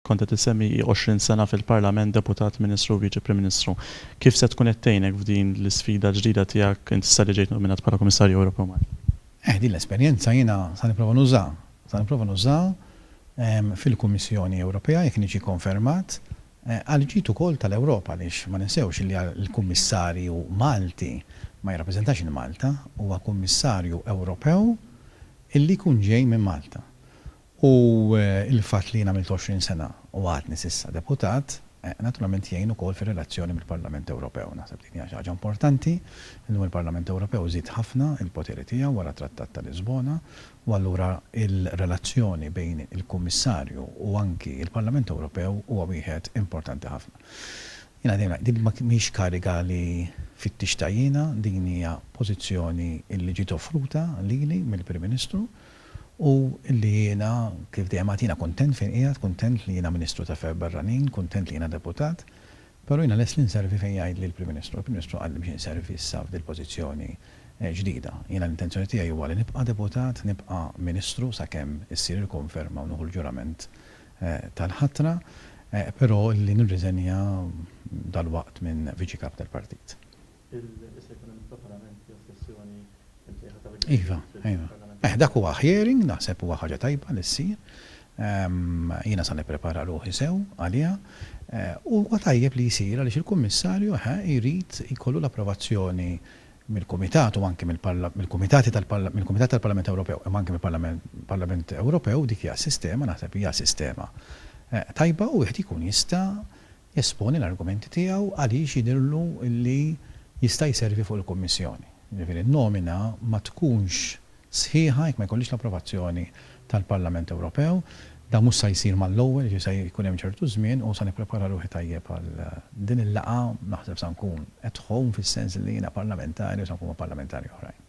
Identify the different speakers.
Speaker 1: kont qed issemmi 20 sena fil-Parlament, deputat, Ministru, Viċi Prim Ministru. Kif se tkun qed tgħinek f'din l-isfida ġdida tiegħek inti issa li ġejt nominat bħala Kummissarju Ewropew Malta?
Speaker 2: Din l-esperjenza jiena sa nipprova nuża fil-Kummissjoni Ewropea jekk niġi konfermat għal ġiet ukoll tal-Ewropa għaliex ma ninsewx li l-Kummissarju Malti ma jirrappreżentax il-Malta, huwa Kummissarju Ewropew illi jkun ġej minn Malta. U il-fatt li jiena għamilt 20 sena u għadni s'issa deputat, naturalment jgħin ukoll fir-relazzjoni mill-Parlament Ewropew. Naħseb li hija xi ħaġa importanti, illum il-Parlament Ewropew żied ħafna il-poteri tiegħu wara Trattat ta' Lisbona u allura il-relazzjoni bejn il-Kummissarju u anki il-Parlament Ewropew huwa wieħed importanti ħafna. Jiena dejjem din mhix kariga li fit-tixta jiena, din hija pożizzjoni li ġiet offruta lili mill-Prim Ministru u li jiena kif dejjem għatina kontent fejn qiegħed, kontent li jiena Ministru ta' Affarijiet Barranin, kontent li jiena deputat, però jiena les li nservi fejn jgħid li l-Prim Ministru. Il-Prim Ministru qal li biex inservi issa f'dil pożizzjoni ġdida. Jiena l-intenzjoni tiegħi huwa li nibqa' deputat, nibqa' Ministru sakemm issir il-konferma u nieħu l-ġurament tal-ħatra, però li nirriżenja dal-waqt minn Viċi Kap tal-Partit. Iva. Dak huwa hearing, naħseb huwa ħaġa tajba li ssir. Jiena sa nipprepara ruħi sew għaliha u huwa tajjeb li jsir għaliex il-Kummissarju jrid ikollu l-approvazzjoni mill-Kumitat u anke mill-Kumitat tal-Parlament Ewropew u anke mill-Parlament Ewropew dik hija sistema, naħseb hija sistema tajba u wieħed ikun jista' jesponi l-argumenti tiegħu għaliex jidhirlu li jista' jservi fuq il-Kummissjoni. Ġifieri n-nomina ma tkunx sħiħa jekk ma jkollix l-approvazzjoni tal-Parlament Ewropew, da mhux se jsir mal-ewwel se jkun hemm ċertu żmien u se nipprepara ruħi tajjeb għal din il-laqgħa naħseb se nkun at home fis-sens li jiena parlamentari u se nkun parlamentari oħrajn.